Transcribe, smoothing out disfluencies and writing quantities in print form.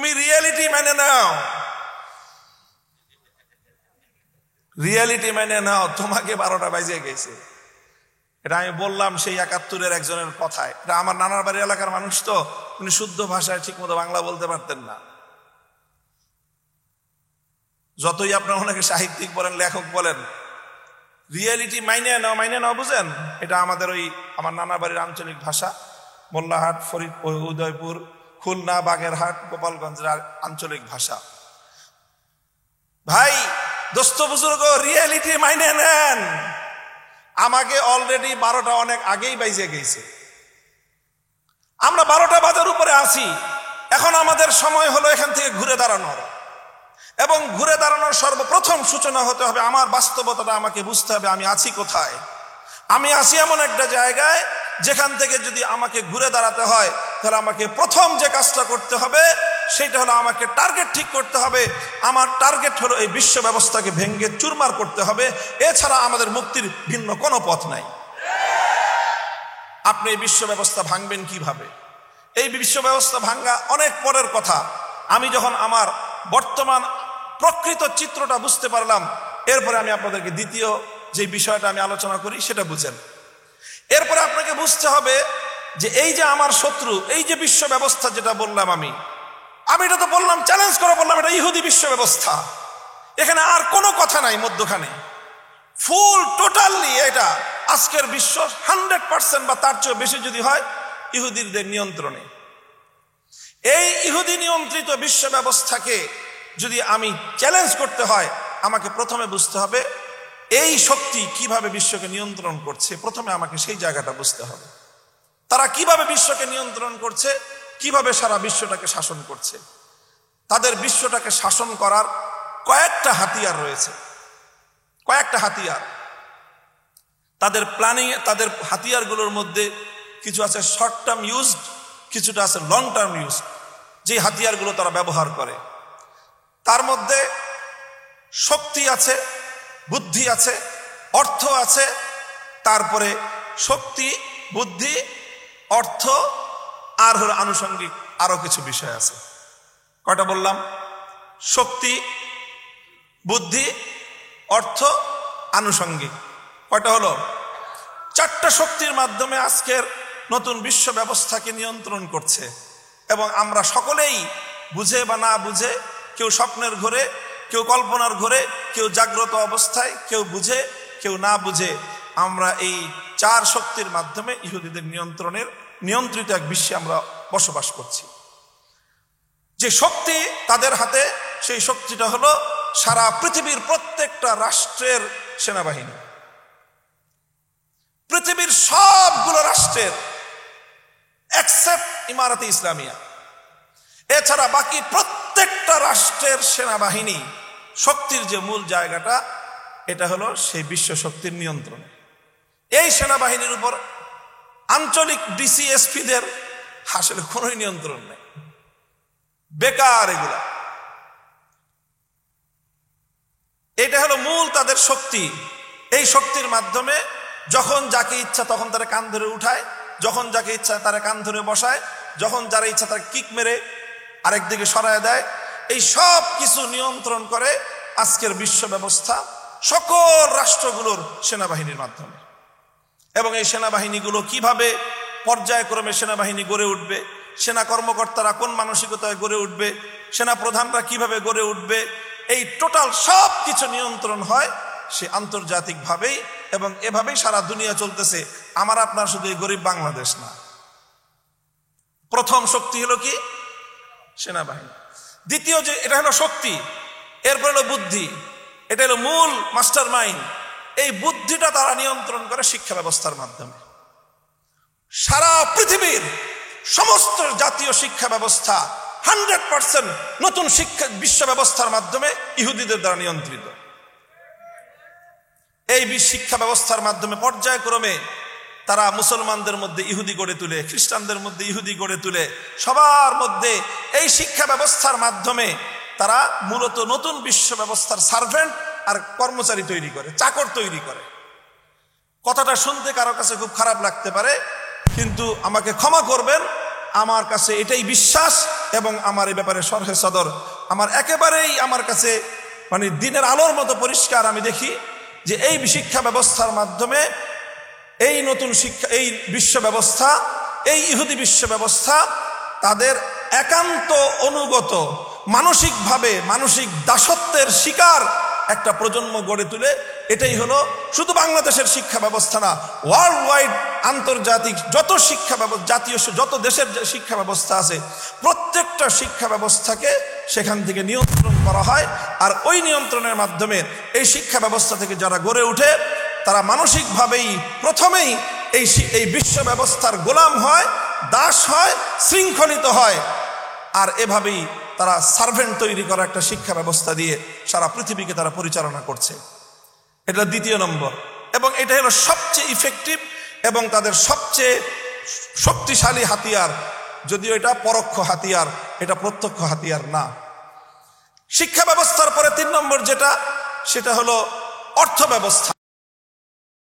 তুমি রিয়েলিটি মেনে নাও, রিয়েলিটি মেনে নাও। তোমাকে 12টা বাজে গেছে। এটা আমি বললাম সেই 71-এর একজনের কথায়। এটা আমার নানার বাড়ি এলাকার মানুষ, তো উনি শুদ্ধ ভাষায় ঠিক মতো বাংলা বলতে পারতেন না। যতই আপনার ওনাকে সাহিত্যিক বলেন, লেখক বলেন, রিয়েলিটি মাইনে নাও বুঝেন? এটা আমাদের আমার নানার বাড়ির আঞ্চলিক ভাষা। মোল্লাহাট, ফরিদপুর, উদয়পুর, খুলনা, বাগেরহাট, গোপালগঞ্জের আঞ্চলিক ভাষা। ভাই, দোস্ত বুজুর্গ, রিয়েলিটি মাইনে নেন। আমাকে অলরেডি 12টা অনেক আগেই বাইজে গেছে। আমরা 12টা বাজার উপরে আছি। এখন আমাদের সময় হলো এখান থেকে ঘুরে দাঁড়ানোর, এবং ঘুরে দাঁড়ানোর সর্বপ্রথম সূচনা হতে হবে আমার বাস্তবতাটা আমাকে বুঝতে হবে। আমি আছি কোথায়? আমি আছি এমন একটা জায়গায় যেখান থেকে যদি আমাকে ঘুরে দাঁড়াতে হয়, তাহলে আমাকে প্রথম যে কাজটা করতে হবে সেটা হলো আমাকে টার্গেট ঠিক করতে হবে। আমার টার্গেট হলো এই বিশ্ব ব্যবস্থাকে ভেঙে চুরমার করতে হবে। এছাড়া আমাদের মুক্তির ভিন্ন কোনো পথ নাই। আপনি এই বিশ্ব ব্যবস্থা ভাঙবেন কিভাবে? এই বিশ্ব ব্যবস্থা ভাঙা অনেক পরের কথা। আমি যখন আমার বর্তমান প্রকৃত চিত্রটা বুঝতে পারলাম, এরপরে আমি আপনাদেরকে দ্বিতীয় যে বিষয়টা আমি আলোচনা করি সেটা বুঝেন। এরপরে আপনাকে বুঝতে হবে যে এই যে আমার শত্রু, এই যে বিশ্ব ব্যবস্থা যেটা বললাম আমি এটা তো বললাম, চ্যালেঞ্জ করে বললাম, এটা ইহুদি বিশ্ব ব্যবস্থা। এখানে আর কোনো কথা নাই মধ্যখানে। ফুল টোটালি এটা আজকের বিশ্ব 100% বা তার চেয়ে বেশি যদি হয় ইহুদিদের নিয়ন্ত্রণে। এই ইহুদি নিয়ন্ত্রিত বিশ্ব ব্যবস্থাকে যদি আমি চ্যালেঞ্জ করতে হয়, আমাকে প্রথমে বুঝতে হবে এই শক্তি কিভাবে বিশ্বকে নিয়ন্ত্রণ করছে। প্রথমে আমাকে সেই জায়গাটা বুঝতে হবে। তারা কিভাবে বিশ্বকে নিয়ন্ত্রণ করছে, কিভাবে সারা বিশ্বটাকে শাসন করছে। তাদের বিশ্বটাকে শাসন করার কয়েকটা হাতিয়ার রয়েছে, কয়েকটা হাতিয়ার। তাদের প্ল্যানিং, তাদের হাতিয়ারগুলোর মধ্যে কিছু আছে শর্ট টার্ম ইউজ, কিছুটা আছে লং টার্ম ইউজ। যে হাতিয়ারগুলো তারা ব্যবহার করে তার মধ্যে শক্তি আছে, বুদ্ধি আছে, অর্থ আছে, তারপরে শক্তি, বুদ্ধি, অর্থ, আর হলো আনুষঙ্গিক আরো কিছু বিষয় আছে। কয়টা বললাম? শক্তি, বুদ্ধি, অর্থ, আনুষঙ্গিক। কয়টা হলো? 4টা শক্তির মাধ্যমে আজকের নতুন বিশ্ব ব্যবস্থাকে নিয়ন্ত্রণ করছে। এবং আমরা সকলেই বুঝে বা না বুঝে, কেউ স্বপ্নের ঘরে, কেউ কল্পনার ঘরে, কেউ জাগ্রত অবস্থায়, কেউ বুঝে কেউ না বুঝে, আমরা এই 4 শক্তির মাধ্যমে ইহুদিদের নিয়ন্ত্রিত এক বিশ্বে আমরা বসবাস করছি। যে শক্তি তাদের হাতে, সেই শক্তিটা হলো সারা পৃথিবীর প্রত্যেকটা রাষ্ট্রের সেনাবাহিনী। পৃথিবীর সবগুলো রাষ্ট্রের এক্সেপ্ট ইমারাতে ইসলামিয়া, এছাড়া বাকি প্রত্যেকটা রাষ্ট্রের সেনাবাহিনী শক্তির যে মূল জায়গাটা, এটা হলো সেই বিশ্ব শক্তির নিয়ন্ত্রণ। এই সেনাবাহিনীর উপর আঞ্চলিক ডিসিএসপিদের আসলে কোনো নিয়ন্ত্রণ নেই, বেকার এগুলা। এটা হলো মূল তাদের শক্তি। এই শক্তির মাধ্যমে যখন যাকে ইচ্ছা তখন তারা কান ধরে উঠায়, যখন যাকে ইচ্ছা তারা কান ধরে বসায়, যখন যারা ইচ্ছা তারা কিক মেরে আরেকদিকে সরায় দেয়। এই সব কিছু নিয়ন্ত্রণ করে আজকের বিশ্ব ব্যবস্থা সকল রাষ্ট্রগুলোর সেনাবাহিনীর মাধ্যমে। এবং এই সেনাবাহিনীগুলো কিভাবে পর্যায়ক্রমে সেনাবাহিনী গড়ে উঠবে, সেনা কর্মকর্তারা কোন মানসিকতায় গড়ে উঠবে, সেনা প্রধানরা কিভাবে গড়ে উঠবে, এই টোটাল সব কিছু নিয়ন্ত্রণ হয় সে আন্তর্জাতিকভাবেই। এবং এভাবেই সারা দুনিয়া চলতেছে। আমার আপনার শুধু এই গরিব বাংলাদেশ না। প্রথম শক্তি হলো কি? সেনাবাহিনী। দ্বিতীয় যে এটা হলো শক্তি, এরপর হলো বুদ্ধি। এটা হলো মূল মাস্টার মাইন্ড। এই বুদ্ধিটা তারা নিয়ন্ত্রণ করে শিক্ষা ব্যবস্থার মাধ্যমে। সারা পৃথিবীর সমস্ত জাতীয় শিক্ষা ব্যবস্থা 100% নতুন শিক্ষা বিশ্ব ব্যবস্থার মাধ্যমে ইহুদিদের দ্বারা নিয়ন্ত্রিত। এই শিক্ষা ব্যবস্থার মাধ্যমে পর্যায়ক্রমে তারা মুসলমানদের মধ্যে ইহুদি গড়ে তুলে, খ্রিস্টানদের মধ্যে ইহুদি গড়ে তুলে, সবার মধ্যে এই শিক্ষা ব্যবস্থার মাধ্যমে তারা মূলত নতুন বিশ্ব ব্যবস্থার সার্ভেন্ট আর কর্মচারী তৈরি করে, চাকর তৈরি করে। কথাটা শুনতে কারো কাছে খুব খারাপ লাগতে পারে, কিন্তু আমাকে ক্ষমা করবেন, আমার কাছে এটাই বিশ্বাস এবং আমার এই ব্যাপারে শরহে সদর আমার একেবারেই আমার কাছে মানে দিনের আলোর মতো পরিষ্কার। আমি দেখি যে এই শিক্ষা ব্যবস্থার মাধ্যমে এই নতুন শিক্ষা, এই বিশ্ব ব্যবস্থা, এই ইহুদি বিশ্ব ব্যবস্থা তাদের একান্ত অনুগত, মানসিকভাবে মানসিক দাসত্বের শিকার একটা প্রজন্ম গড়ে তুলে। এটাই হলো শুধু বাংলাদেশের শিক্ষা ব্যবস্থা না, ওয়ার্ল্ড ওয়াইড আন্তর্জাতিক যত শিক্ষা ব্যবস্থা, জাতীয় যত দেশের যে শিক্ষা ব্যবস্থা আছে, প্রত্যেকটা শিক্ষা ব্যবস্থাকে সেখান থেকে নিয়ন্ত্রণ করা হয়। আর ওই নিয়ন্ত্রণের মাধ্যমে এই শিক্ষা ব্যবস্থা থেকে যারা গড়ে ওঠে তারা মানসিকভাবেই প্রথমেই এই বিশ্ব ব্যবস্থার গোলাম হয়, দাস হয়, শৃঙ্খলিত হয়। আর এভাবেই তারা সার্ভেন্ট তৈরি করা একটা শিক্ষা ব্যবস্থা দিয়ে সারা পৃথিবীকে তারা পরিচালনা করছে। এটা দ্বিতীয় নম্বর, এবং এটা হলো সবচেয়ে ইফেক্টিভ এবং তাদের সবচেয়ে শক্তিশালী হাতিয়ার। যদিও এটা পরোক্ষ হাতিয়ার, এটা প্রত্যক্ষ হাতিয়ার না। শিক্ষা ব্যবস্থার পরে 3 নম্বর যেটা, সেটা হলো অর্থ ব্যবস্থা।